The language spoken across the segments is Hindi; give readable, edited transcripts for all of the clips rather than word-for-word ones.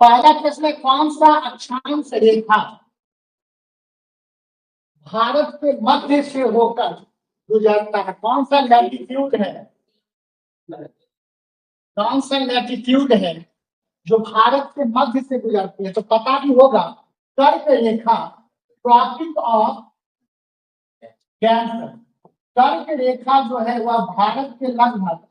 पहला प्रश्न है, कौन सा अक्षांश रेखा भारत के मध्य से होकर गुजरता है? कौन सा लैटिट्यूड है, कौन सा लैटिट्यूड है जो भारत के मध्य से गुजरती है? तो पता भी होगा, कर्क रेखा, ट्रॉपिक ऑफ कैंसर। कर्क रेखा जो है वह भारत के लगभग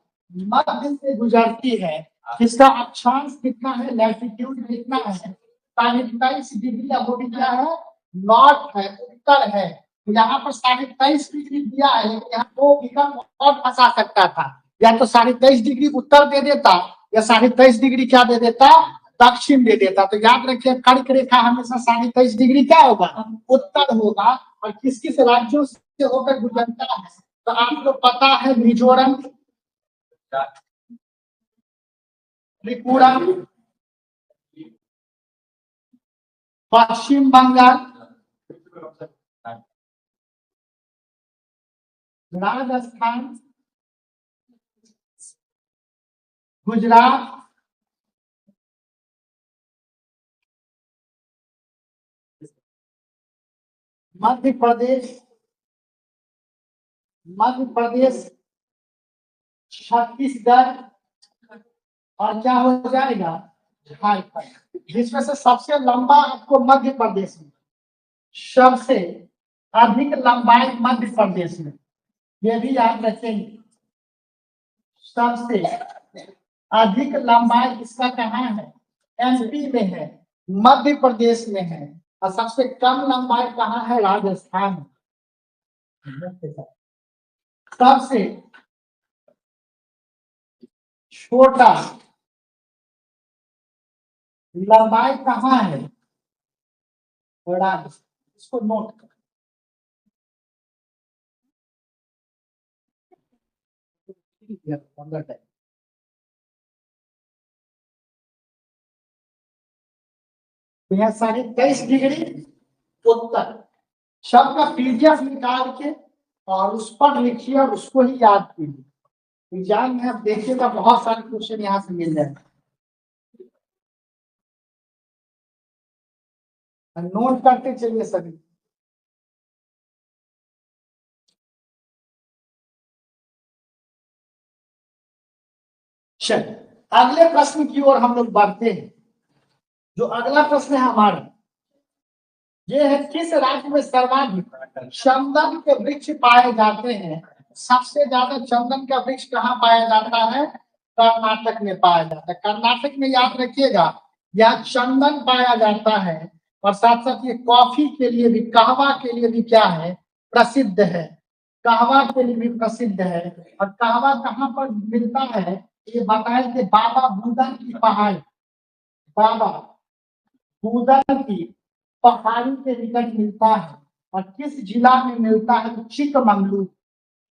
मध्य से गुजरती है। इसका अक्षांश कितना है, लैटिट्यूड कितना है? 23.5 डिग्री। अब वो भी क्या है, नॉर्थ है, उत्तर है। यहाँ पर 23.5 डिग्री दिया है, लेकिन यहाँ को विकल्प और फंसा सकता था, या तो 23.5 डिग्री उत्तर दे देता, या 23.5 डिग्री क्या दे देता, दक्षिण दे देता। तो याद रखिए, कर्क रेखा हमेशा 23.5 डिग्री क्या होगा, उत्तर होगा। और किस किस राज्यों से होकर गुजरता है? तो आपको पता है, मिजोरम, त्रिपुरा, पश्चिम बंगाल, राजस्थान, गुजरात, मध्य प्रदेश, छत्तीसगढ़, और क्या हो जाएगा, झारखंड। जिसमें से सबसे लंबा आपको मध्य प्रदेश में, सबसे अधिक लंबाई मध्य प्रदेश में, ये भी याद रखेंगे। सबसे अधिक लंबाई इसका कहाँ है, एमपी में है, मध्य प्रदेश में है। और सबसे कम लंबाई कहाँ है, राजस्थान में। सबसे छोटा लंबाई कहाँ है, राजस्थान। इसको नोट कर, यहाँ 23.5 डिग्री उत्तर। सबका पीडीएफ निकाल के और उस पर लिखिए और उसको ही याद कीजिए। एग्जाम में आप देखिएगा, बहुत सारे क्वेश्चन यहाँ से मिल जाएंगे। नोट करते चलिए सभी। चलिए अगले प्रश्न की ओर हम लोग बढ़ते हैं। जो अगला प्रश्न है हमारा, ये है, किस राज्य में सर्वाधिक चंदन के वृक्ष पाए जाते हैं? सबसे ज्यादा चंदन का वृक्ष कहाँ पाया जाता है? कर्नाटक में पाया जाता है। कर्नाटक में याद रखिएगा, यहाँ चंदन पाया जाता है। और साथ साथ ये कॉफी के लिए भी, कहवा के लिए भी क्या है, प्रसिद्ध है। कहवा के लिए भी प्रसिद्ध है। और कहवा कहाँ पर मिलता है, ये बताए थे, बाबा बुदन की पहाड़, बाबा बुदन की पहाड़ी के निकट मिलता है। और किस जिला में मिलता है, चिकमंगलूर,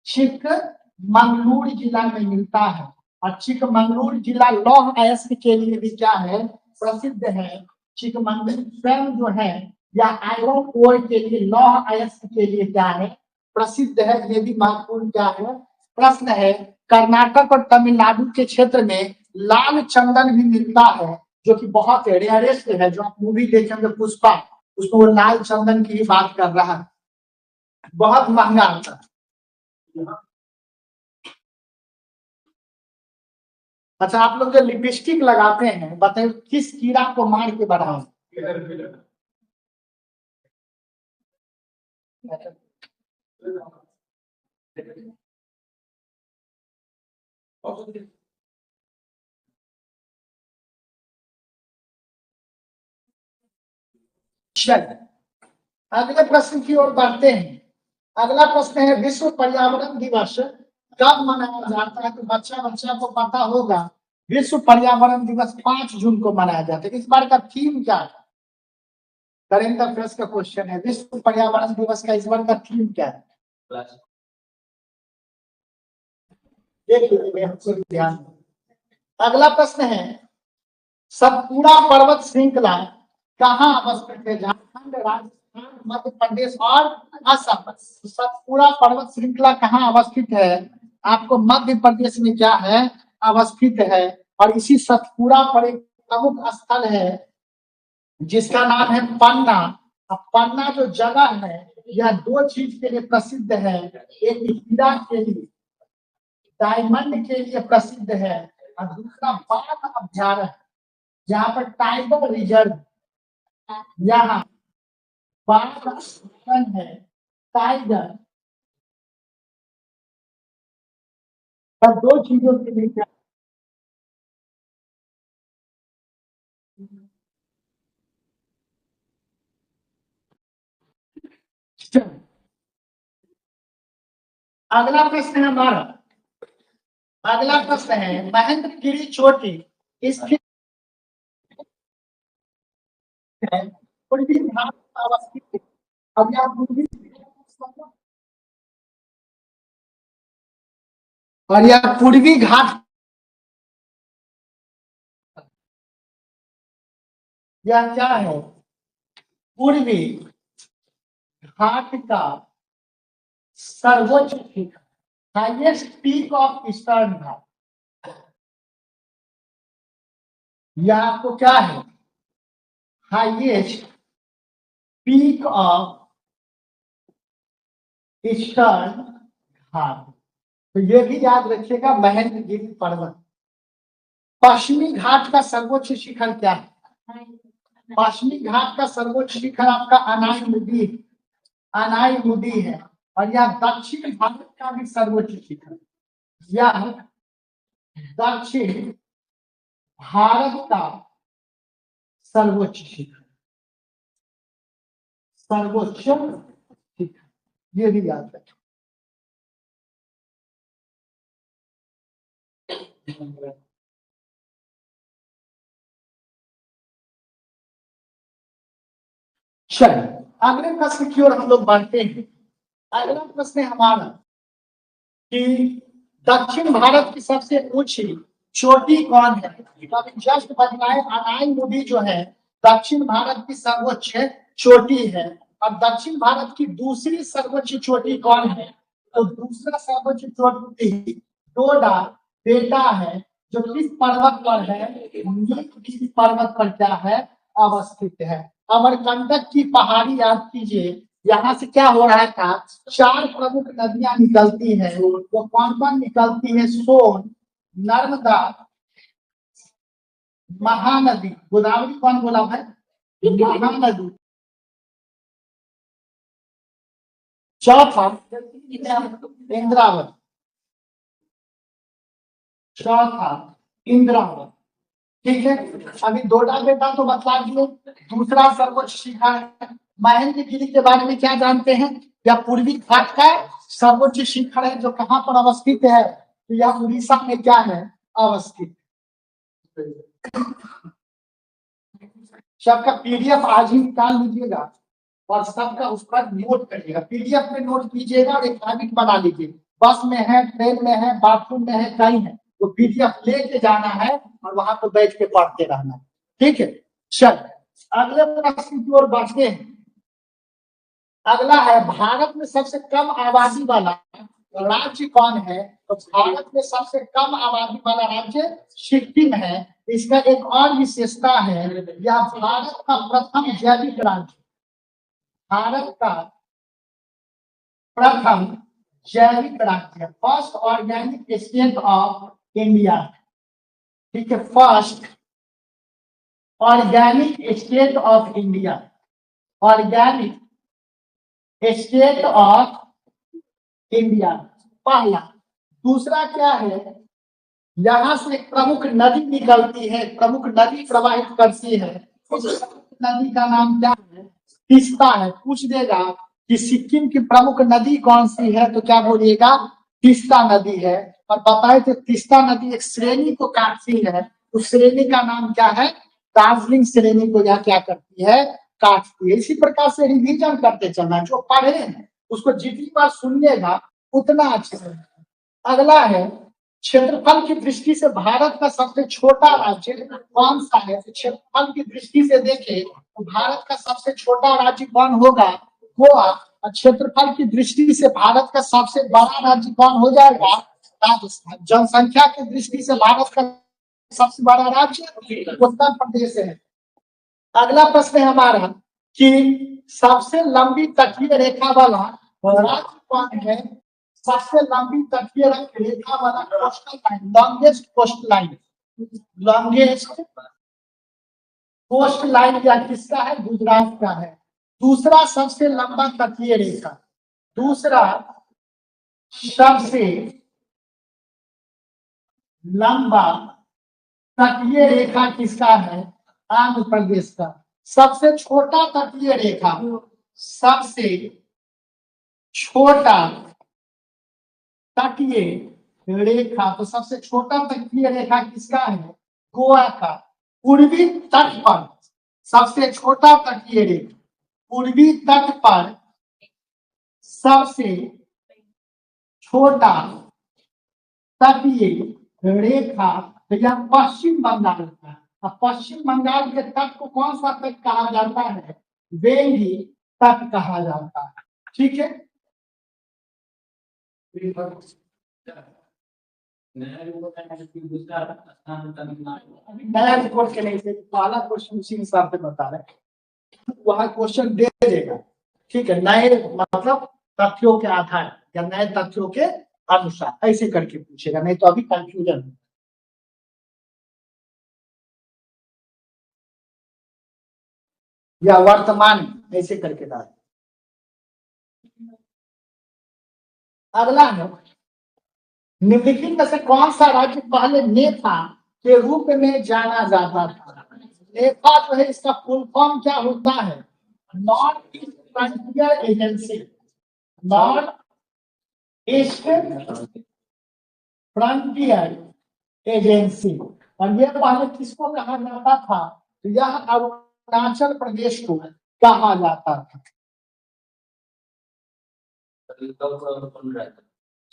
चिकमंगलूर जिला में मिलता है। और चिकमंगलूर जिला लौह अयस्क के लिए भी क्या है, प्रसिद्ध है। चिकमंगलूर स्वयं जो है, या आयरन ओर के लिए, लौह अयस्क के लिए क्या है, प्रसिद्ध है। ये भी महत्वपूर्ण क्या है, प्रश्न है। कर्नाटक और तमिलनाडु के क्षेत्र में लाल चंदन भी मिलता है, जो कि बहुत रेयरेस्ट है। जो आप मूवी देखेंगे पुष्पा, उसमें वो लाल चंदन की ही बात कर रहा है, बहुत महंगा आता है। अच्छा, आप लोग जो लिपस्टिक लगाते हैं, बताइए किस कीड़ा को मार के बढ़ाओ? चलिए अगले प्रश्न की ओर बढ़ते हैं। अगला प्रश्न है, विश्व पर्यावरण दिवस कब मनाया जाता है? तो बच्चा को पता होगा, विश्व पर्यावरण दिवस 5 जून को मनाया जाता है। इस बार का थीम क्या है? करेंट अफेयर्स का क्वेश्चन है, विश्व पर्यावरण दिवस का इस बार का थीम क्या है? देख लीजिए ध्यान। अगला प्रश्न है, सतपुड़ा पर्वत श्रृंखला कहाँ अवस्थित है? झारखंड, राजस्थान, मध्य प्रदेश और असम। सतपुड़ा पर्वत श्रृंखला कहाँ अवस्थित है? आपको मध्य प्रदेश में क्या है, अवस्थित है। और इसी सतपुड़ा पर एक प्रमुख स्थल है जिसका नाम है पन्ना। अब पन्ना जो जगह है यह दो चीज के लिए प्रसिद्ध है, एक हीरा के लिए, डायमंड के लिए प्रसिद्ध है, और दूसरा बाघ अभ्यारण्य, जहाँ पर टाइगर रिजर्व, यहाँ बाघ अभ्यारण्य है, टाइगर, और दो चीजों के लिए क्या अगला प्रश्न है हमारा, अगला प्रश्न है महेंद्रगिरी चोटी स्थित है पूर्वी घाट में अवस्थित है। अब यह पूर्वी और यह पूर्वी घाट, यह क्या है, पूर्वी घाट का सर्वोच्च शिखर, हाईएस्ट पीक ऑफ ईस्टर्न घाट। यह आपको क्या है, हाईएस्ट पीक ऑफ ईस्टर्न घाट। तो ये भी याद रखिएगा, महेंद्रगिरी पर्वत। पश्चिमी घाट का सर्वोच्च शिखर क्या है, पश्चिमी घाट का सर्वोच्च शिखर आपका अनाई मुदी है, और यह दक्षिण भारत का भी सर्वोच्च शिखर, यह दक्षिण भारत का सर्वोच्च शिखर, सर्वोच्च शिखर, ये भी याद रखें। चलिए अगले प्रश्न की ओर हम लोग बढ़ते हैं। अगला प्रश्न है हमारा कि दक्षिण भारत की सबसे ऊंची चोटी कौन है। अभी जस्ट बतलाए, अनाई मुदी जो है दक्षिण भारत की सर्वोच्च चोटी है, और दक्षिण भारत की दूसरी सर्वोच्च चोटी कौन है, तो दूसरा सर्वोच्च चोटी डोडा बेटा है, जो किस पर्वत पर है, नीलगिरी पर्वत पर क्या है, अवस्थित है। अमरकंटक की पहाड़ी याद कीजिए, यहाँ से क्या हो रहा था, चार प्रमुख नदियां निकलती है, वो कौन कौन निकलती है, सोन, नर्मदा, महानदी, गोदावरी कौन बोला भाई, महानदी, चौथा इंद्रावती, चौथा इंद्रावती। ठीक है, अभी डोडा बेटा तो बता दिए, दूसरा सर्वोच्च शिखर है। महेंद्रगिरी के बारे में क्या जानते हैं, यह पूर्वी घाट का सर्वोच्च शिखर है, जो कहाँ पर अवस्थित है, तो यह उड़ीसा में क्या है, अवस्थित। सबका पीडीएफ आज ही निकाल लीजिएगा और सबका उस पर नोट करिएगा, पीडीएफ में नोट कीजिएगा और एक हैबिट बना लीजिए, बस में है, ट्रेन में है, बाथरूम में है, कहीं है, तो पीडीएफ लेके जाना है और वहां पर बैठ के पढ़ते रहना है। ठीक है, चल अगले प्रश्न की ओर बढ़ते हैं। अगला है भारत में सबसे कम आबादी वाला राज्य कौन है, तो भारत में सबसे कम आबादी वाला राज्य सिक्किम है। इसका एक और विशेषता है, यह भारत का प्रथम जैविक राज्य, भारत का प्रथम जैविक राज्य, first organic state of India. ठीक है, first organic state of India, organic state of India पहला। दूसरा क्या है, यहां से एक प्रमुख नदी निकलती है, प्रमुख नदी प्रवाहित करती है, उस नदी का नाम क्या है, तीस्ता है। पूछ देगा कि सिक्किम की प्रमुख नदी कौन सी है, तो क्या बोलिएगा, तीस्ता नदी है। और बताए थे तीस्ता नदी एक श्रेणी को काटती है, उस श्रेणी का नाम क्या है, दार्जिलिंग श्रेणी को यह क्या करती है, काटती है। इसी प्रकार से रिवीजन करते चलना, जो पढ़े हैं उसको जितनी बार सुनिएगा उतना अच्छा है। अगला है क्षेत्रफल की दृष्टि से भारत का सबसे छोटा राज्य कौन सा है, तो क्षेत्रफल की दृष्टि से देखें तो भारत का सबसे छोटा राज्य कौन होगा, गोवा। और क्षेत्रफल की दृष्टि से भारत का सबसे बड़ा राज्य कौन हो जाएगा, राजस्थान। जनसंख्या की दृष्टि से भारत का सबसे बड़ा राज्य उत्तर प्रदेश है। अगला प्रश्न है हमारा कि सबसे लंबी तटीय रेखा वाला राज्य कौन है? सबसे लंबी तटीय रेखा वाला coastal line, longest coast line, longest coast line क्या किसका है? गुजरात का है। दूसरा सबसे लंबा तटीय रेखा, दूसरा सबसे लंबा तटीय रेखा किसका है? आंध्र प्रदेश का। सबसे छोटा तटीय रेखा, सबसे छोटा तटीय रेखा, तो सबसे छोटा तटीय रेखा किसका है? गोवा का। पूर्वी तट पर सबसे छोटा तटीय रेखा, पूर्वी तट पर सबसे छोटा तटीय रेखा तो यह पश्चिम बंगाल का। अब पश्चिम बंगाल के तट को कौन सा तट कहा जाता है? वेंगी तट कहा जाता है। ठीक है, नया रिपोर्ट के नहीं से पहला क्वेश्चन उसी हिसाब से बता रहे, वहां क्वेश्चन दे देगा। ठीक है, नए मतलब तथ्यों के आधार या नए तथ्यों के अनुसार ऐसे करके पूछेगा, नहीं तो अभी कंफ्यूजन है। या वर्तमान ऐसे करके डाल। अगला है निम्नलिखित में से कौन सा राज्य पहले नेफा के रूप में जाना जाता था? नेफा जो है इसका फुल फॉर्म क्या होता है? North east frontier agency, north east frontier agency. और यह पहले किसको कहा जाता था? तो यह अरुणाचल प्रदेश को कहा जाता था।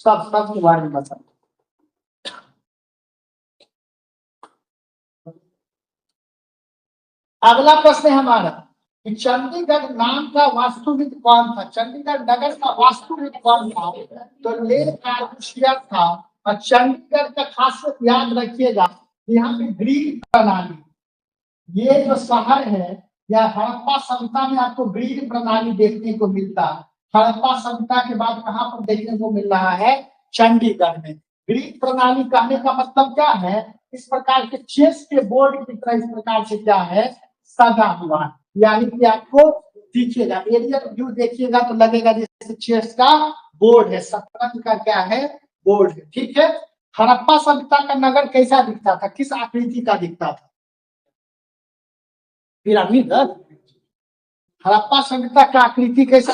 सब के बारे में बता। अगला प्रश्न है हमारा कि चंडीगढ़ नाम का वास्तुविद कौन था? चंडीगढ़ नगर का वास्तुविद कौन था? तो ले कॉर्बूसियर था। और चंडीगढ़ का खासियत याद रखिएगा, यहाँ पे ग्रीड प्रणाली, ये जो शहर है या हड़प्पा सभ्यता में आपको ग्रीड प्रणाली देखने को मिलता है। हड़प्पा सभ्यता के बाद कहाँ पर देखने को मिल रहा है? चंडीगढ़ में। ग्रीड प्रणाली कहने का मतलब क्या है? इस प्रकार के चेस के बोर्ड की तरह इस प्रकार से क्या है? सजा हुआ, यानी कि आपको दिखेगा, एरियल व्यू देखिएगा तो लगेगा जैसे चेस का बोर्ड है, शतरंज का क्या है? बोर्ड है। ठीक है, हड़प्पा सभ्यता का नगर कैसा दिखता था? किस आकृति का दिखता था? पिरामिड। हड़प्पा सभ्यता का आकृति कैसा?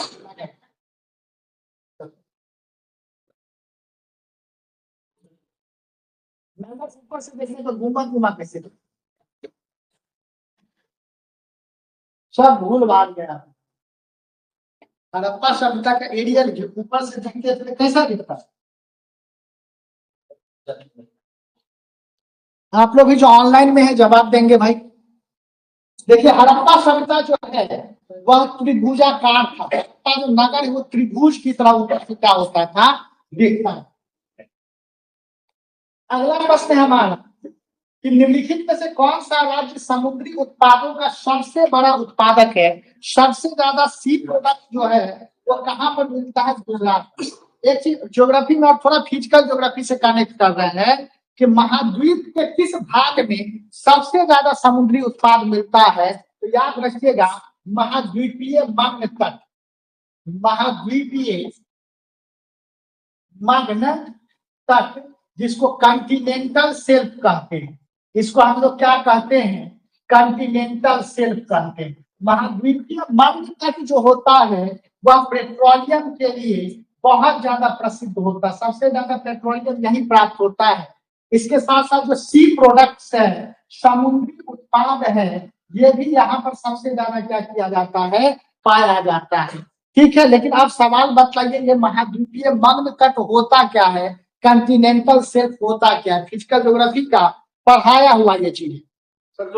ऊपर से देखने तो गुम्बद गुमा कैसे, सब भूल भाग गया। हड़प्पा सभ्यता का एरियल ऊपर से देखते थे कैसा दिखता? आप लोग भी जो ऑनलाइन में है जवाब देंगे भाई। देखिए हड़प्पा सभ्यता जो है वह त्रिभुजाकार था। हड़प्पा जो नगर है वो त्रिभुज की तरह ऊपर से क्या होता था? दिखता है। अगला प्रश्न है हमारा कि निम्नलिखित में से कौन सा राज्य समुद्री उत्पादों का सबसे बड़ा उत्पादक है? सबसे ज्यादा सी प्रोडक्ट जो है वो कहाँ पर मिलता है? गुजरात। एक चीज ज्योग्राफी में आप थोड़ा फिजिकल ज्योग्राफी से कनेक्ट कर रहे हैं कि महाद्वीप के किस भाग में सबसे ज्यादा समुद्री उत्पाद मिलता है? तो याद रखिएगा महाद्वीपीय मग्न तट, महाद्वीपीय मग्न तट जिसको कॉन्टिनेंटल शेल्फ कहते हैं। इसको हम लोग क्या कहते हैं? कॉन्टिनेंटल शेल्फ कहते हैं। महाद्वीपीय मग्न तट जो होता है वह पेट्रोलियम के लिए बहुत ज्यादा प्रसिद्ध होता है, सबसे ज्यादा पेट्रोलियम यही प्राप्त होता है। इसके साथ साथ जो सी प्रोडक्ट्स है, समुद्री उत्पाद है, ये भी यहाँ पर सबसे ज्यादा क्या किया जाता है? पाया जाता है। ठीक है, लेकिन आप सवाल बताइए ये महाद्वीपीय मग्न तट होता क्या है? कॉन्टिनेंटल शेल्फ होता क्या है? फिजिकल ज्योग्राफी का पढ़ाया हुआ ये चीज सर।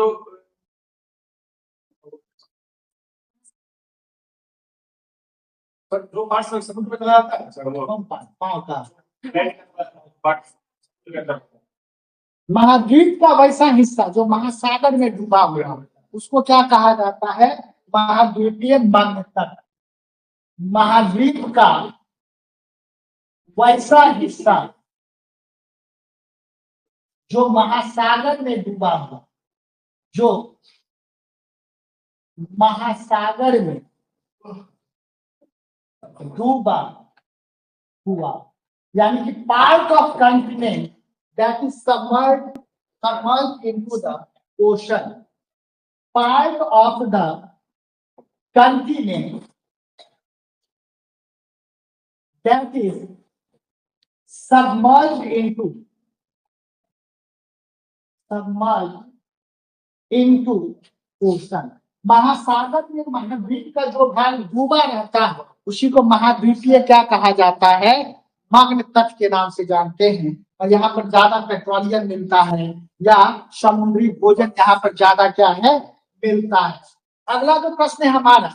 जो पार्ट समुद्र में चला जाता है पाँव का महाद्वीप का वैसा हिस्सा जो महासागर में डूबा हुआ है, उसको क्या कहा जाता है? महाद्वीपीय मध्य तट। महाद्वीप का वैसा हिस्सा जो महासागर में डूबा हुआ, जो महासागर में डूबा हुआ, यानी कि part of continent that is submerged into the ocean, part of the continent that is submerged into ocean। महासागर में महाद्वीप का जो भाग डूबा रहता है उसी को महाद्वीपीय क्या कहा जाता है? मग्न तट के नाम से जानते हैं। और यहाँ पर ज्यादा पेट्रोलियम मिलता है या समुद्री भोजन यहाँ पर ज्यादा क्या है? मिलता है। अगला जो प्रश्न है हमारा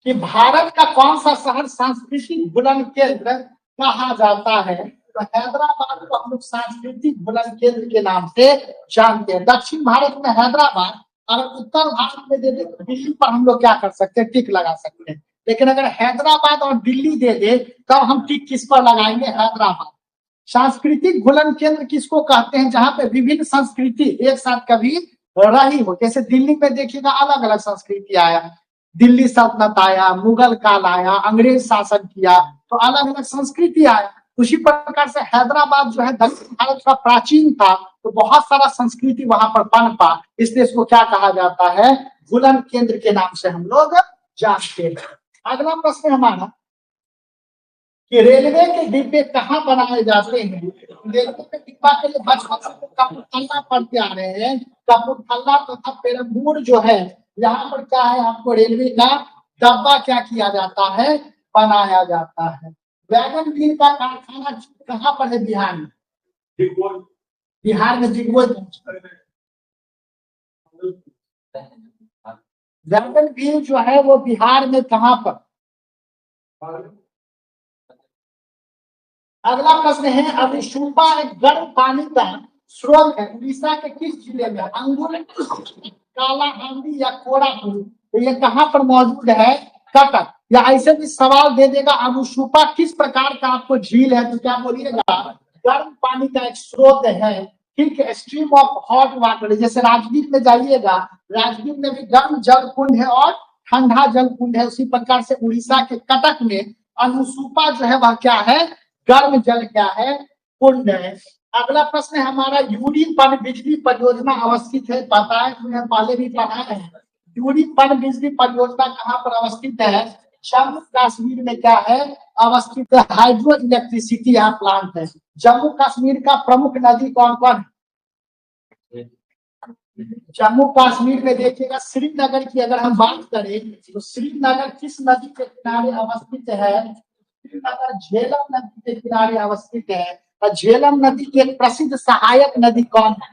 कि भारत का कौन सा शहर सांस्कृतिक बुलंद केंद्र कहा जाता है? तो हैदराबाद को हम लोग सांस्कृतिक बुलंद केंद्र के नाम से जानते हैं। दक्षिण भारत में हैदराबाद, अगर उत्तर भारत में दे दे तो दिल्ली पर हम लोग क्या कर सकते हैं? टिक लगा सकते हैं। लेकिन अगर हैदराबाद और दिल्ली दे दे तब हम टिक किस पर लगाएंगे? हैदराबाद। सांस्कृतिक बुलंद केंद्र किसको कहते हैं? जहां पे विभिन्न संस्कृति एक साथ कभी रही हो। जैसे दिल्ली में देखिएगा अलग अलग संस्कृति आया, दिल्ली सल्तनत आया, मुगल काल आया, अंग्रेज शासन किया, तो अलग अलग संस्कृति आया। उसी प्रकार से हैदराबाद जो है दक्षिण भारत का प्राचीन था, तो बहुत सारा संस्कृति वहां पर पनपा, इसलिए इसको क्या कहा जाता है? बुलंद केंद्र के नाम से हम लोग जानते हैं। अगला प्रश्न हमारा कि रेलवे के डिब्बे कहाँ बनाए जाते हैं? रेलवे के डिब्बा के लिए बचपन से कपूरथला पढ़ते आ रहे हैं। कपूरथला तथा पेरम्बूर जो है, यहाँ पर क्या है? आपको रेलवे का डब्बा क्या किया जाता है? बनाया जाता है। वैगन व्हील का कारखाना कहाँ पर है? बिहार में। बिहार में दिग्विजय। वैगन व्हील जो है वो बिहार में कहाँ पर? अगला प्रश्न है, अभिशुम्पा एक गर्म पानी का स्रोत है, उड़ीसा के किस जिले में? अंगुल, कालाहांडी या कोरापुट? तो ये कहाँ पर मौजूद है? कटक। या ऐसे भी सवाल दे देगा, अभिशुम्पा किस प्रकार का आपको झील है? तो क्या बोलिएगा? गर्म पानी का एक स्रोत है, ठीक है, स्ट्रीम ऑफ हॉट वाटर। जैसे राजगीर में जाइएगा, राजगीर में भी गर्म जल कुंड है और ठंडा जल कुंड है। उसी प्रकार से उड़ीसा के कटक में अनुसूपा जो है वह क्या है? गर्म जल क्या है? कुंड है। अगला प्रश्न है हमारा, यूरी पनबिजली परियोजना अवस्थित है? पता है, तुम्हें पहले भी पढ़ा है। यूरी पनबिजली परियोजना कहाँ पर अवस्थित है? जम्मू कश्मीर में क्या है? अवस्थित है। हाइड्रो इलेक्ट्रिसिटी यहाँ प्लांट है। जम्मू कश्मीर का प्रमुख नदी कौन कौन है? जम्मू कश्मीर में देखिएगा, श्रीनगर की अगर हम बात करें तो श्रीनगर किस नदी के किनारे अवस्थित है? श्रीनगर झेलम नदी के किनारे अवस्थित है। और झेलम नदी की एक प्रसिद्ध सहायक नदी कौन है?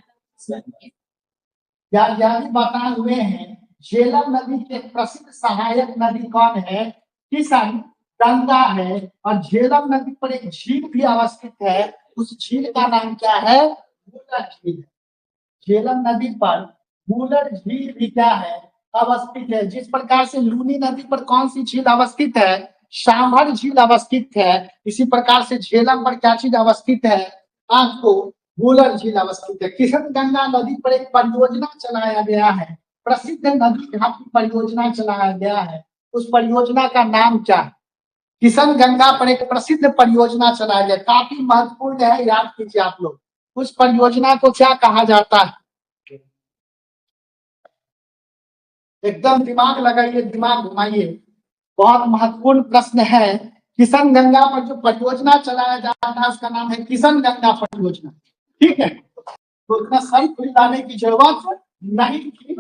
यह भी बताए हुए हैं, झेलम नदी की एक प्रसिद्ध सहायक नदी कौन है? किशन गंगा है। और झेलम नदी पर एक झील भी अवस्थित है, उस झील का नाम क्या है? वुलर झील। झेलम नदी पर वुलर झील भी क्या है? अवस्थित है। जिस प्रकार से लूनी नदी पर कौन सी झील अवस्थित है? सांभर झील अवस्थित है। इसी प्रकार से झेलम पर क्या चीज अवस्थित है? आपको वुलर झील अवस्थित है। किशन गंगा नदी पर एक परियोजना चलाया गया है, प्रसिद्ध नदी घाटी परियोजना चलाया गया है। उस परियोजना का नाम क्या है? किशन गंगा पर एक प्रसिद्ध परियोजना चलाया गया, काफी महत्वपूर्ण है, याद कीजिए आप लोग। उस परियोजना को क्या कहा जाता है? एकदम दिमाग लगाइए, दिमाग घुमाइए, बहुत महत्वपूर्ण प्रश्न है। किशन गंगा पर जो परियोजना चलाया जा रहा है उसका नाम है किशन गंगा परियोजना। ठीक है, तो इतना सही खुलाने की जरूरत नहीं थी।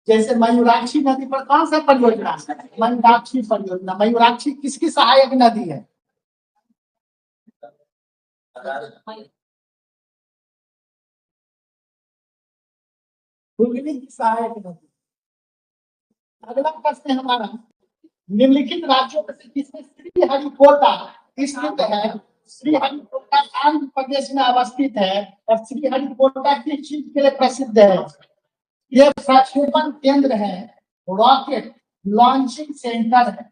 जैसे मयूराक्षी नदी पर कौन सा परियोजना? मयूराक्षी परियोजना। मयूराक्षी किसकी सहायक नदी है? हुगली की सहायक नदी। अगला प्रश्न है हमारा, निम्नलिखित राज्यों में से किसमें श्रीहरिकोटा स्थित है? श्रीहरिकोटा आंध्र प्रदेश में अवस्थित है और श्रीहरिकोटा किस चीज के लिए प्रसिद्ध है? ये प्रक्षेपण केंद्र है, रॉकेट लॉन्चिंग सेंटर है,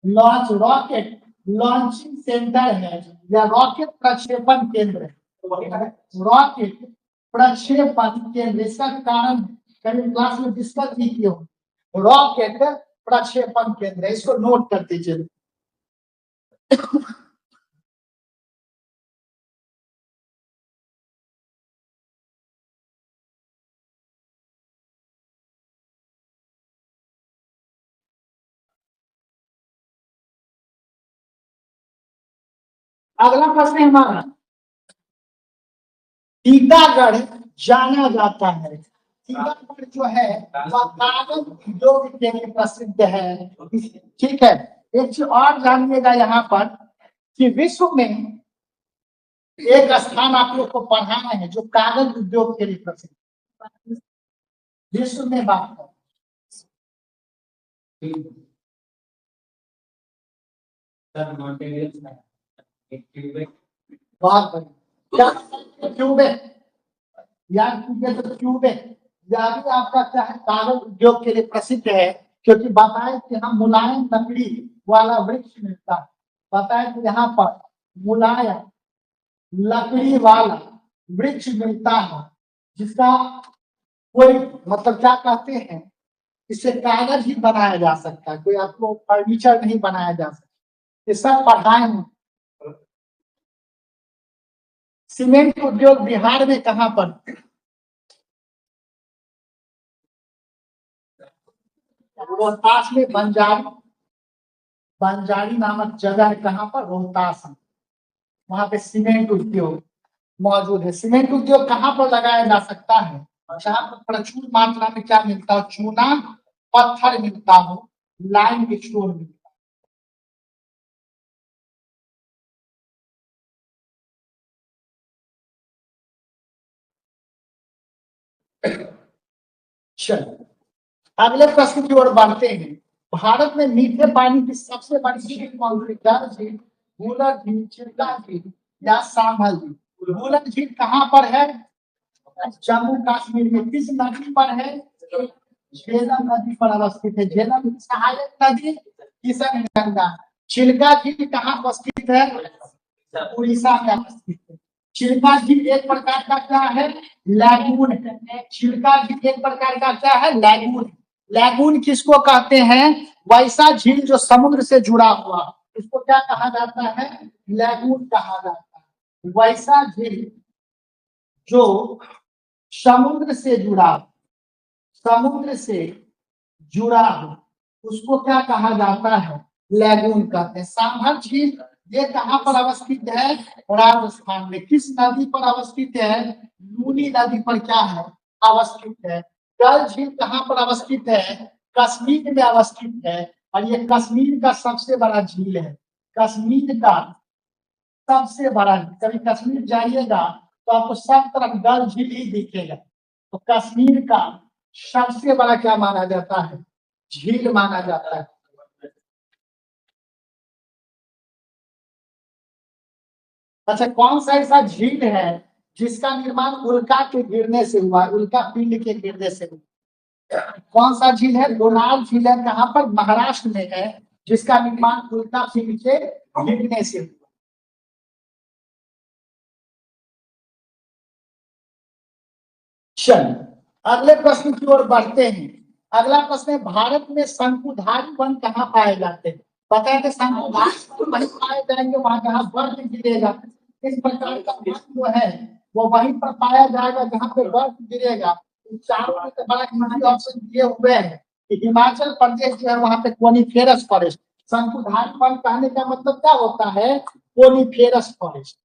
रॉकेट लॉन्चिंग सेंटर है या रॉकेट प्रक्षेपण केंद्र है। रॉकेट प्रक्षेपण केंद्र, इसका कारण कभी क्लास में डिस्कस भी किया हो। रॉकेट प्रक्षेपण केंद्र, इसको नोट कर दीजिए। अगला प्रश्न है हमारा, टीकागढ़ जाना जाता है, टीकागढ़ जो है वह कागज उद्योग के लिए प्रसिद्ध है। ठीक है, एक चीज और जानिएगा यहाँ पर कि विश्व में एक स्थान आप लोग को पढ़ाना है जो कागज उद्योग के लिए प्रसिद्ध है। विश्व में बात कर बहुत बढ़िया, क्यूबेक याद कीजिए, तो क्यूबेक यह भी आपका क्या है, कागज उद्योग के लिए प्रसिद्ध है, क्योंकि बताए कि हम मुलायम लकड़ी वाला वृक्ष मिलता है। बताए कि यहाँ पर मुलायम लकड़ी वाला वृक्ष मिलता है जिसका कोई मतलब क्या कहते हैं, इससे कागज ही बनाया जा सकता है, कोई आपको फर्नीचर नहीं बनाया जा सकता। ये सब पढ़ाए हैं। सीमेंट उद्योग बिहार में कहाँ पर? रोहतास में बंजारी नामक जगह है, कहाँ पर? रोहतास में। वहां पे सीमेंट उद्योग मौजूद है। सीमेंट उद्योग कहाँ पर लगाया जा सकता है? जहाँ पर प्रचुर मात्रा में क्या मिलता हो? चूना पत्थर मिलता हो, लाइम स्टोन मिलता हो। चलो अगले प्रश्न की ओर बढ़ते हैं। भारत में मीठे पानी की सबसे बड़ी झील कौन सी? डल झील, भूलर झील, चिल्का झील या सांभर झील? भूलर झील कहाँ पर है? जम्मू कश्मीर में। किस नदी पर है? झेलम नदी पर अवस्थित है। झेलम की सहायक नदी किशनगंगा। चिल्का झील कहाँ अवस्थित है? उड़ीसा में अवस्थित है। चिल्का झील एक प्रकार का क्या है? लैगून है। चिल्का झील एक प्रकार का क्या है? लैगून। लैगून किसको कहते हैं? वैसा झील जो समुद्र से जुड़ा हुआ, इसको क्या कहा जाता है? लैगून कहा जाता है। वैसा झील जो समुद्र से जुड़ा, समुद्र से जुड़ा हो, उसको क्या कहा जाता है? लैगून कहते हैं। सांभर झील ये कहाँ पर अवस्थित है? राजस्थान में। किस नदी पर अवस्थित है? लूनी नदी पर क्या है? अवस्थित है। डल झील कहाँ पर अवस्थित है? कश्मीर में अवस्थित है और ये कश्मीर का सबसे बड़ा झील है। कश्मीर का सबसे बड़ा, कभी कश्मीर जाइएगा तो आपको सब तरफ डल झील ही दिखेगा। तो कश्मीर का सबसे बड़ा क्या माना जाता है? झील माना जाता है। अच्छा, कौन सा ऐसा झील है जिसका निर्माण उल्का के गिरने से हुआ? उल्का पिंड के गिरने से हुआ। कौन सा झील है? लोनार झील है। कहाँ पर? महाराष्ट्र में है, जिसका निर्माण उल्का पिंड के गिरने से हुआ। चलिए अगले प्रश्न की ओर बढ़ते हैं। अगला प्रश्न है, भारत में शंकुधारी वन कहाँ पाए जाते हैं? पता है कि शंकुधारी वन वहीं पाए जाएंगे वहां जहाँ बर्फ गिरेगा। इस प्रकार का वन जो है वो वहीं पर पाया जाएगा जहाँ पे बर्फ गिरेगा। चारों में तो बड़ा इजी ऑप्शन दिए हुए हैं कि हिमाचल प्रदेश जो है वहां पे कोनिफेरस फॉरेस्ट। शंकुधारी वन कहने का मतलब क्या होता है? Coniferous forest,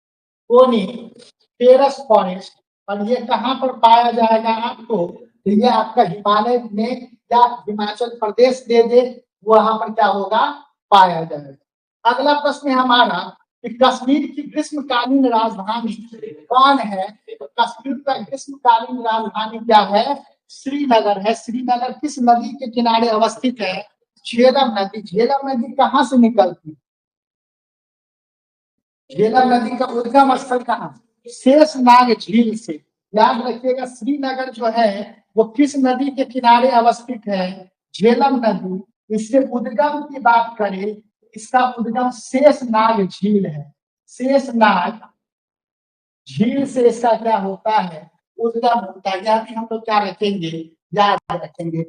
coniferous forest. और ये कहाँ पर पाया जाएगा आपको? तो ये आपका हिमालय में या हिमाचल प्रदेश दे दे, वहां पर क्या होगा? पाया जाएगा। अगला प्रश्न है हमारा कि कश्मीर की ग्रीष्मकालीन राजधानी कौन है? तो कश्मीर का ग्रीष्मकालीन राजधानी क्या है? श्रीनगर है। श्रीनगर किस नदी के किनारे अवस्थित है? झेलम नदी कहाँ से निकलती? झेलम नदी का उद्गम स्थल कहाँ? शेषनाग झील से। याद रखिएगा, श्रीनगर जो है वो किस नदी के किनारे अवस्थित है? झेलम नदी। इससे उद्गम की बात करें, इसका उद्गम शेषनाग झील है। शेषनाग झील से इसका क्या होता है? उद्गम होता है। यानी हम लोग क्या रखेंगे? याद रखेंगे।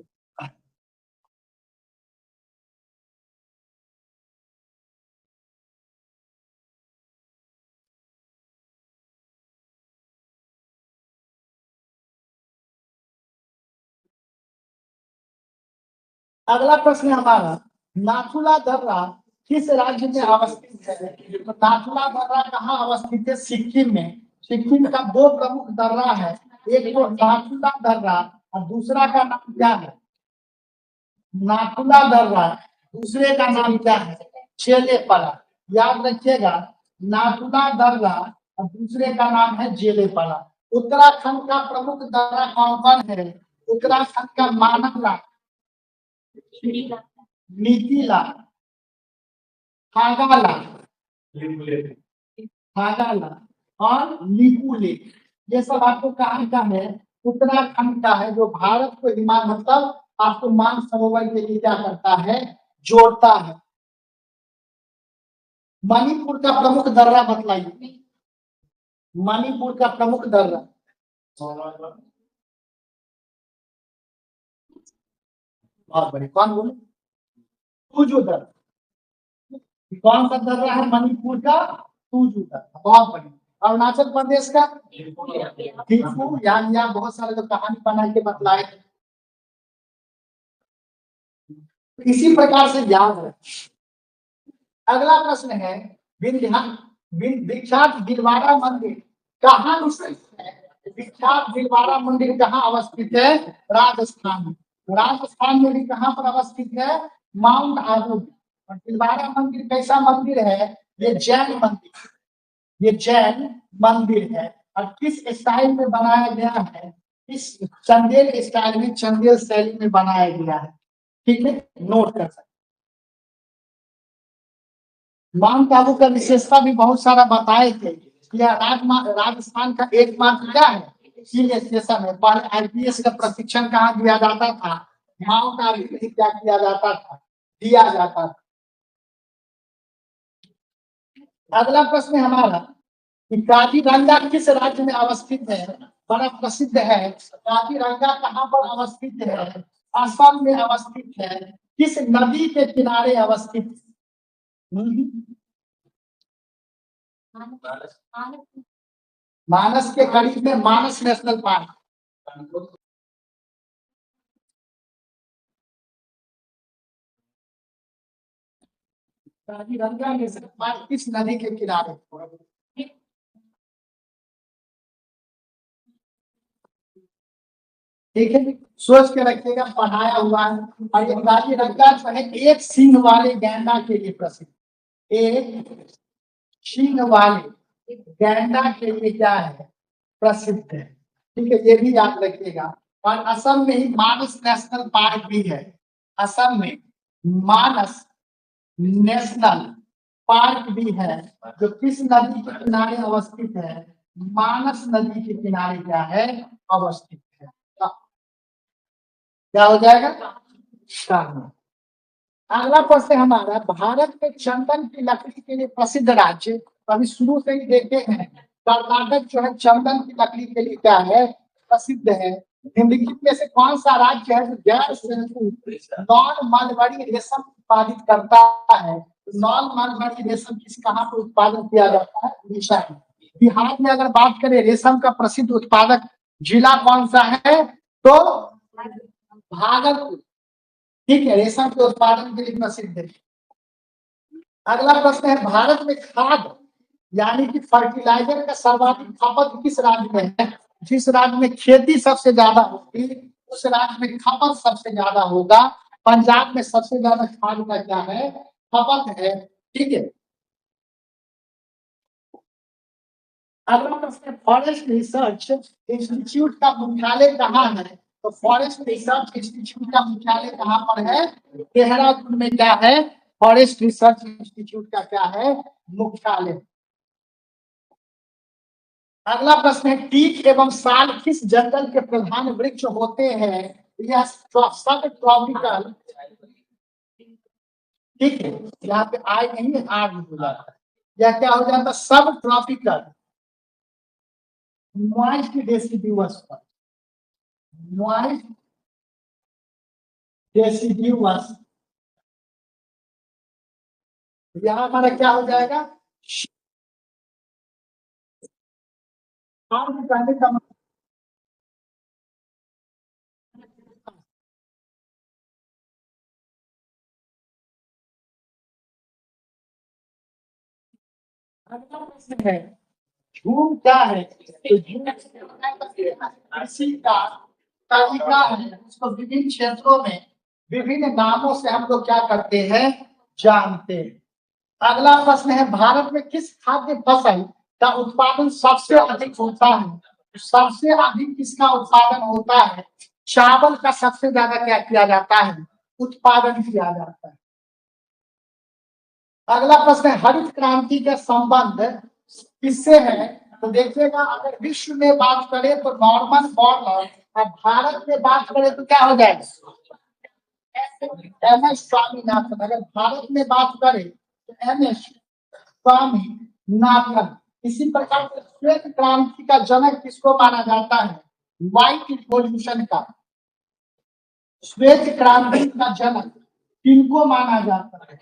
अगला प्रश्न है हमारा, नाथुला दर्रा किस राज्य में अवस्थित है? तो नाथुला दर्रा कहाँ अवस्थित है? सिक्किम में। सिक्किम का दो प्रमुख दर्रा है, एक तो नाथुला दर्रा और दूसरा का नाम क्या है? नाथुला दर्रा। दूसरे का नाम क्या है? जेलेपला। याद रखिएगा, नाथुला दर्रा और दूसरे का नाम है जेलेपला। उत्तराखंड का प्रमुख दर्रा कौन कौन है? उत्तराखंड का मानवला, नीतीला, खागाला, खागाला और लिपुले। ये सब आपको कहाँ का है? उत्तराखंड का है, जो भारत को हिमालय मतलब आपको मानसरोवर के लिए क्या करता है? जोड़ता है। मणिपुर का प्रमुख दर्रा बतलाइए। मणिपुर का प्रमुख दर्रा। बहुत बड़ी, कौन बोले? तुजो दर्रा। कौन सा दर्रा है मणिपुर का? तुजो दर्रा। बहुत बड़ी। अरुणाचल प्रदेश का दिफू। यानी आप बहुत सारे जो कहानी बना के बतलाए। इसी प्रकार से याद है। अगला प्रश्न है, विख्यात दिलवारा मंदिर कहाँ स्थित है? विख्यात दिलवारा मंदिर कहाँ अवस्थित है? राजस्थान में। राजस्थान में भी कहाँ पर अवस्थित है? माउंट आबू में। और दिलवारा मंदिर कैसा मंदिर है? ये जैन मंदिर। ये जैन मंदिर है। और किस स्टाइल में बनाया गया है? इस चंदेल स्टाइल में, चंदेल शैली में बनाया गया है। ठीक है, नोट कर सकते। माउंट आबू का विशेषता भी बहुत सारा बताए थे। यह राजस्थान का एकमात्र क्या है? हिल स्टेशन है। पहले आईपीएस का प्रशिक्षण कहाँ दिया जाता था? माउंट आबू में क्या किया जाता था? दिया जाता था। अगला प्रश्न है हमारा कि काजीरंगा किस राज्य में अवस्थित है? बड़ा प्रसिद्ध है। काजीरंगा कहाँ पर अवस्थित है? असम में अवस्थित है। किस नदी के किनारे अवस्थित है? मानस के करीब में Manas national park. Kaziranga national park किस नदी के किनारे? ठीक है, सोच के रखिएगा, पढ़ाया हुआ है। और ये काजीरंगा जो है एक सींग वाले गैंडा के लिए प्रसिद्ध। एक सींग वाले गैंडा के लिए क्या है? प्रसिद्ध है। ठीक है, ये भी याद रखिएगा। और असम में ही मानस नेशनल पार्क भी है। असम में मानस नेशनल पार्क भी है, जो किस नदी के किनारे अवस्थित है? मानस नदी के किनारे क्या है? अवस्थित है। क्या हो जाएगा? कानून। अगला प्रश्न हमारा, भारत में चंदन की लकड़ी के लिए प्रसिद्ध राज्य, तो अभी शुरू से ही देखे हैं, कर्नाटक जो है चंदन की लकड़ी के लिए क्या है? प्रसिद्ध है। निम्नलिखित में से कौन सा राज्य है जो गैर शंकु नॉन मलबरी रेशम उत्पादित करता है? नॉन मलबरी रेशम किस कहाँ पर उत्पादन किया जाता है? उड़ीसा में। बिहार में अगर बात करें रेशम का प्रसिद्ध उत्पादक जिला कौन सा है? तो भागलपुर। ठीक है, रेशम के उत्पादन के लिए प्रसिद्ध है। अगला प्रश्न है, भारत में खाद यानी कि फर्टिलाइजर का सर्वाधिक खपत किस राज्य में है? जिस राज्य में खेती सबसे ज्यादा होगी उस राज्य में खपत सबसे ज्यादा होगा। पंजाब में सबसे ज्यादा खाद का क्या है? खपत है। ठीक है। अगला प्रश्न, फॉरेस्ट रिसर्च इंस्टीट्यूट का मुख्यालय कहाँ है? तो फॉरेस्ट रिसर्च इंस्टीट्यूट का मुख्यालय कहाँ पर है? देहरादून में क्या है? फॉरेस्ट रिसर्च इंस्टीट्यूट का क्या है? मुख्यालय। अगला प्रश्न है, टीक एवं साल किस जंगल के प्रधान वृक्ष होते हैं? यह सब ट्रॉपिकल, ठीक है, यहाँ पे आई नहीं है, आर हो जाता है। यह क्या हो जाता है? सब ट्रॉपिकल मॉइस्ट डेसिडुअस पर, मॉइस्ट डेसिडुअस, यहाँ हमारा क्या हो जाएगा? कहने का अगला प्रश्न है, झूम क्या है? तो झूम कृषि का तरीका है, उसको विभिन्न क्षेत्रों में विभिन्न नामों से हम लोग क्या करते हैं? जानते हैं। अगला प्रश्न है, भारत में किस खाद्य फसल का उत्पादन सबसे अधिक होता है? सबसे अधिक किसका उत्पादन होता है? चावल का सबसे ज्यादा क्या किया जाता है? उत्पादन किया जाता है। अगला प्रश्न है, हरित क्रांति का संबंध किससे है? तो देखिएगा, अगर विश्व में बात करें तो नॉर्मन बॉर्लर, और भारत में बात करें तो क्या हो जाएगा? M S Swaminathan. अगर भारत में बात करें तो एम एस स्वामीनाथन। इसी प्रकार से श्वेत क्रांति का जनक किसको माना जाता है? व्हाइट रिवॉल्यूशन का श्वेत क्रांति का जनक किनको माना जाता है?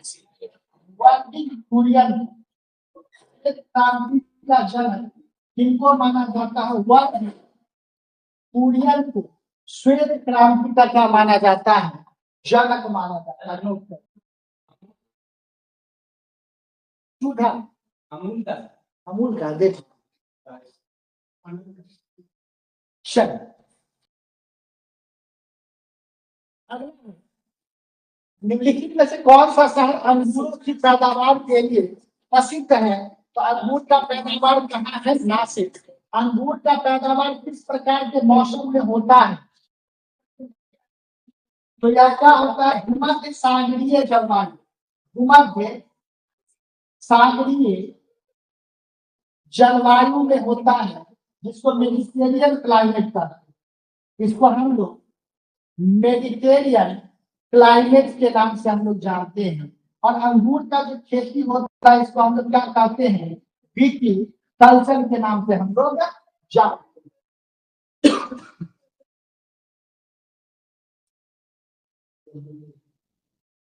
वर्किंग कुरियन। श्वेत क्रांति का जनक किनको माना जाता है? वर्किंग कुरियन को श्वेत क्रांति का क्या माना जाता है? जनक माना जाता है। सुधा अमूल का देख चल। निम्नलिखित में से कौन सा शहर अंगूरों की पैदावार के लिए प्रसिद्ध है? तो अंगूर का पैदावार कहाँ है? नासिक। अंगूर का पैदावार किस प्रकार के मौसम में होता है? तो यह क्या होता है? भूमध्य सागरीय जलवायु, भूमध्य सागरीय जलवायु में होता है, जिसको मेडिटेरियन क्लाइमेट का, इसको हम लोग मेडिटेरियन क्लाइमेट के नाम से हम लोग जानते हैं। और अंगूर का जो खेती होता है, इसको हम लोग क्या कहते हैं? बीटी कल्चर के नाम से हम लोग जानते हैं।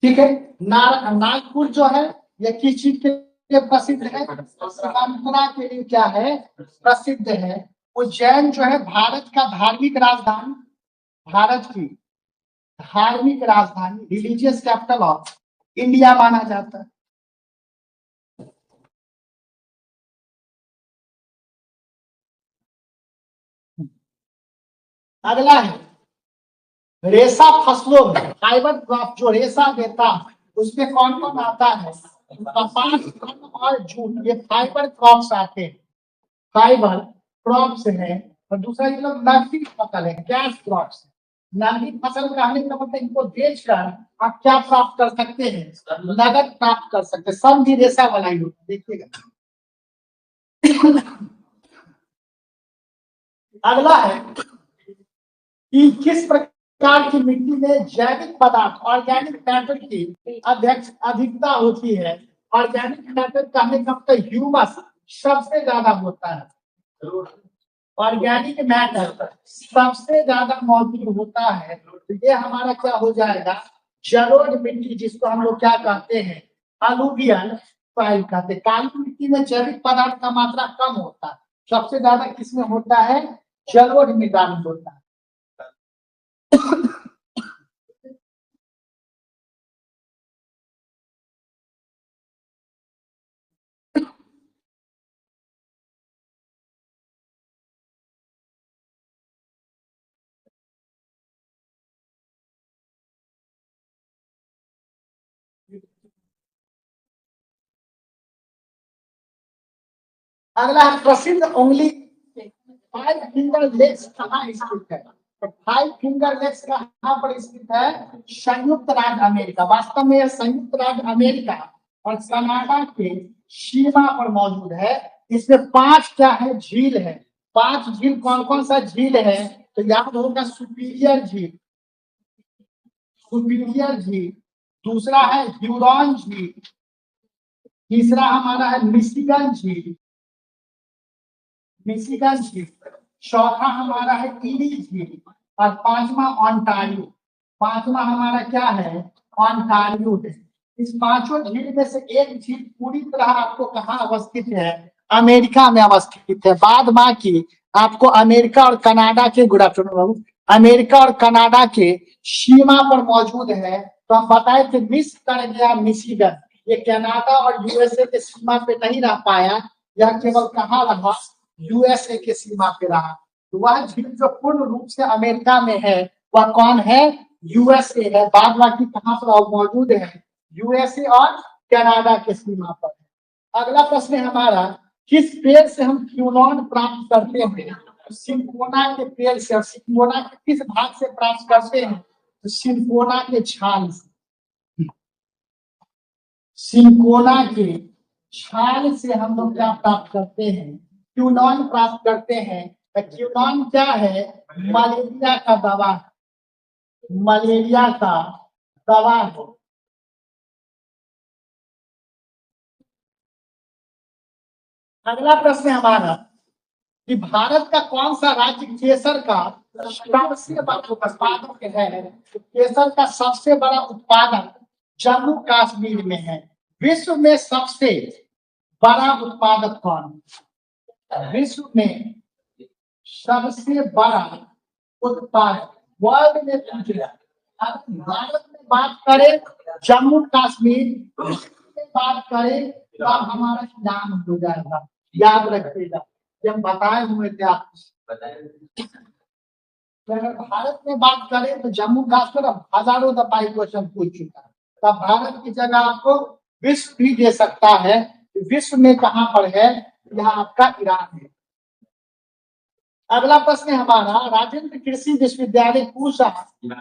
ठीक है। नागपुर जो है, यह किस चीज के लिए प्रसिद्ध है? परंपरा के लिए क्या है? प्रसिद्ध है। उज्जैन जो है भारत का धार्मिक राजधानी, भारत की धार्मिक राजधानी, रिलीजियस कैपिटल ऑफ इंडिया माना जाता है। अगला है, रेशा फसलों में फाइबर क्रॉप जो रेशा देता है, उसमें कौन कौन आता है? कपास, गन्ना और जूट, ये फाइबर क्रॉप्स आते हैं। फाइबर क्रॉप्स है। और दूसरा ये लोग नकदी फसल है, कैश क्रॉप्स। नकदी फसल कहने का मतलब इनको बेचकर आप क्या प्राप्त कर सकते हैं? नगद प्राप्त कर सकते हैं। सब भी रेशा वाला ही होता है, देखिएगा। अगला है कि किस प्रकार की मिट्टी में जैविक पदार्थ ऑर्गेनिक मैटर की अधिकता होती है? ऑर्गेनिक मैटर कहने का मतलब ह्यूमस सबसे ज्यादा होता है। ऑर्गेनिक मैटर सबसे ज्यादा मौजूद होता है। तो ये हमारा क्या हो जाएगा? जलोढ़ मिट्टी, जिसको हम लोग क्या कहते हैं? अलूवियल सॉइल कहते हैं। काली मिट्टी में जैविक पदार्थ का मात्रा कम होता है। सबसे ज्यादा किसमें होता है? जलोढ़ मृदा में होता है। अगला है, प्रसिद्ध उंगली फाइव फिंगर लेग्स कहाँ स्थित है? तो 5 फिंगर लेग्स कहाँ पर स्थित है? संयुक्त राज्य अमेरिका। वास्तव में यह संयुक्त राज्य अमेरिका और कनाडा के सीमा पर मौजूद है। इसमें 5 क्या है? झील है। 5 झील कौन कौन सा झील है? तो याद होगा सुपीरियर झील, सुपीरियर झील, दूसरा है ह्यूरॉन झील, तीसरा हमारा है मिशिगन झील, मिशिगन झील, चौथा हमारा है ईरी झील और पांचवा ओंटारियो। पांचवा हमारा क्या है? ओंटारियो है। इस पांचों झील में से एक झील पूरी तरह आपको कहाँ अवस्थित है? अमेरिका में अवस्थित है। बाद बाकी आपको अमेरिका और कनाडा के, गुड आफ्टरनून बाबू, अमेरिका और कनाडा के सीमा पर मौजूद है। तो हम बताए थे मिस कर गया मिशिगन, ये कनाडा और यूएसए के सीमा पे नहीं रह पाया, यह केवल कहाँ रहा? यूएसए के सीमा पे रहा। तो वह झील जो पूर्ण रूप से अमेरिका में है वह कौन है? यूएसए है। बाद बाकी कहाँ पर मौजूद है? यूएसए और कनाडा के सीमा पर। अगला प्रश्न है हमारा, किस पेड़ से हम क्यूनॉन प्राप्त करते हैं? तो सिंकोना के पेड़ से। और सिंकोना के किस भाग से प्राप्त करते हैं? तो सिंकोना के छाल से। सिंकोना के छाल से हम लोग क्या प्राप्त करते हैं? क्यूनॉन प्राप्त करते हैं। तो क्यूनॉन क्या है? मलेरिया का दवा, मलेरिया का दवा है। अगला प्रश्न है हमारा कि भारत का कौन सा राज्य केसर का सबसे बड़ा उत्पादक है? तो केसर का सबसे बड़ा उत्पादक जम्मू कश्मीर में है। विश्व में सबसे बड़ा उत्पादक कौन? विश्व में सबसे बड़ा उत्पादक वर्ल्ड में पूछ रहा है। अब भारत में बात करें जम्मू कश्मीर, में बात करें तो हमारा नाम हो जाएगा, याद रखिएगा। जब बताए हुए थे आप, तो अगर भारत में बात करें तो जम्मू कश्मीर हजारों दफा क्वेश्चन पूछ चुका है। तब भारत की जगह आपको विश्व भी दे सकता है। विश्व में कहां पर है? यहाँ आपका ईरान है। अगला प्रश्न है हमारा, राजेंद्र कृषि विश्वविद्यालय पूसा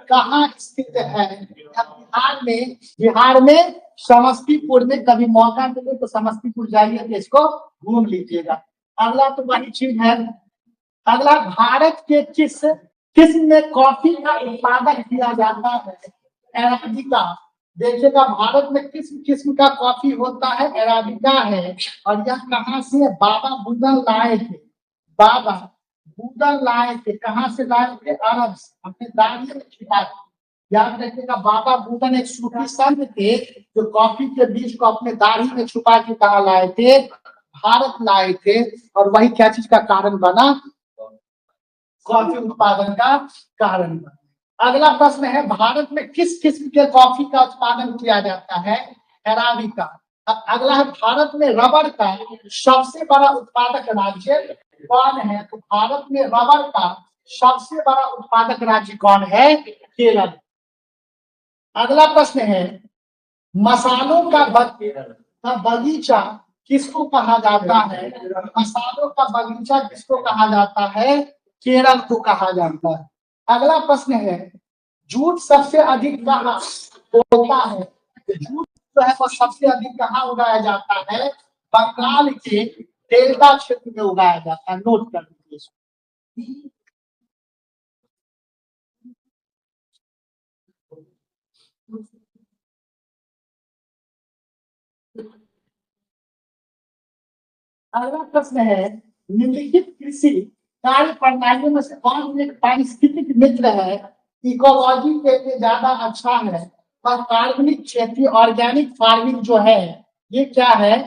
कहाँ स्थित है? बिहार में। बिहार में समस्तीपुर में। कभी मौका मिले तो समस्तीपुर जाइए तो इसको घूम लीजिएगा। अगला तो वही चीज है। अगला, भारत के किस किस्म में कॉफी का उत्पादन किया जाता है? अराबिका। देखिएगा भारत में किस किस्म का कॉफी होता है? अराबिका है। और यह कहाँ से? बाबा बुदन लाए थे। बाबा बुदन लाए थे। कहाँ से लाए थे? अरब से। अपने दाढ़ी में छिपा के। याद रखिएगा बाबा बुदन एक सूफी संत थे जो कॉफी के बीज को अपने दाढ़ी में छुपा के कहा लाए थे? भारत लाए थे। और वही क्या चीज का कारण बना? कॉफी उत्पादन का कारण बना। अगला प्रश्न है, भारत में किस किस्म के कॉफी का उत्पादन किया जाता है? अराबिका। अगला है, भारत में रबर का सबसे बड़ा उत्पादक राज्य कौन है? तो भारत में रबर का सबसे बड़ा उत्पादक राज्य कौन है? केरल। अगला प्रश्न है, मसालों का बगीचा किसको कहा जाता है? मसालों का बगीचा किसको कहा जाता है? केरल को कहा जाता है। अगला प्रश्न है, जूट सबसे अधिक कहाँ होता है? जूट जो है वो सबसे अधिक कहाँ उगाया जाता है? बंगाल के डेल्टा क्षेत्र में उगाया जाता है। नोट कर लीजिए इसको। अगला प्रश्न है, निम्नलिखित कृषि कार्य प्रणालियों में से कौन एक पारिस्थितिक मित्र है, इकोलॉजी के लिए ज्यादा अच्छा है? और कार्बनिक खेती, ऑर्गेनिक फार्मिंग जो है ये क्या है?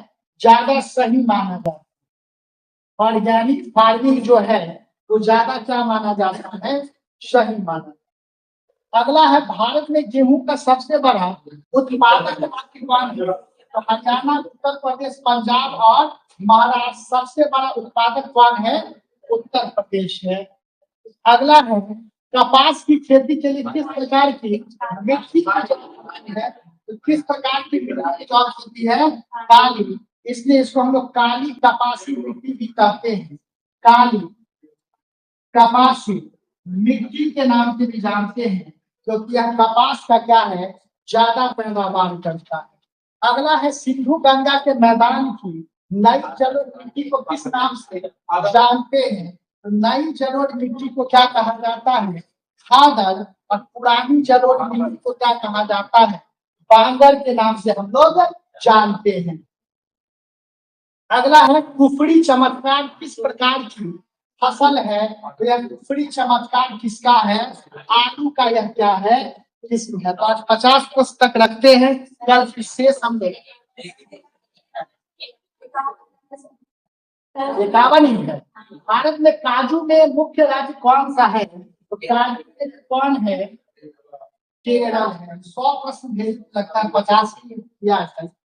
ज्यादा सही माना जाता है। ऑर्गेनिक फार्मिंग जो है वो ज्यादा क्या माना जाता है? सही माना। अगला है, भारत में गेहूं का सबसे बड़ा उत्पादक राज्य कौन है? तो हरियाणा, उत्तर प्रदेश, पंजाब और महाराष्ट्र। सबसे बड़ा उत्पादक कौन है? उत्तर प्रदेश है। अगला है, कपास की खेती के लिए किस प्रकार की मिट्टी की जरूरत होती है? तो किस प्रकार की मिट्टी की जरूरत होती है? काली। इसलिए इसको हम लोग काली कपासी मिट्टी भी कहते हैं। काली कपासी मिट्टी के नाम से भी जानते हैं, क्योंकि यह कपास का क्या है, ज्यादा पैदावार करता है। अगला है सिंधु गंगा के मैदान की नई जलोढ़ मिट्टी को किस नाम से जानते हैं? तो नई जलोढ़ मिट्टी को क्या कहा जाता है? खादर। और पुरानी जलोढ़ मिट्टी को क्या कहा जाता है? बांगर के नाम से हम लोग जानते हैं। अगला है कुफरी चमत्कार किस प्रकार की फसल है? तो यह कुफरी चमत्कार किसका है? आलू का यह क्या है? किस्म है। तो आज 50 पुस्तक रखते हैं, कल शेष हम देखेंगे। 51 ही है। भारत में काजू में मुख्य राज्य कौन सा है? तो काजू में कौन है? केरल है। 100 प्रश्न लगता है 50 ही किया है।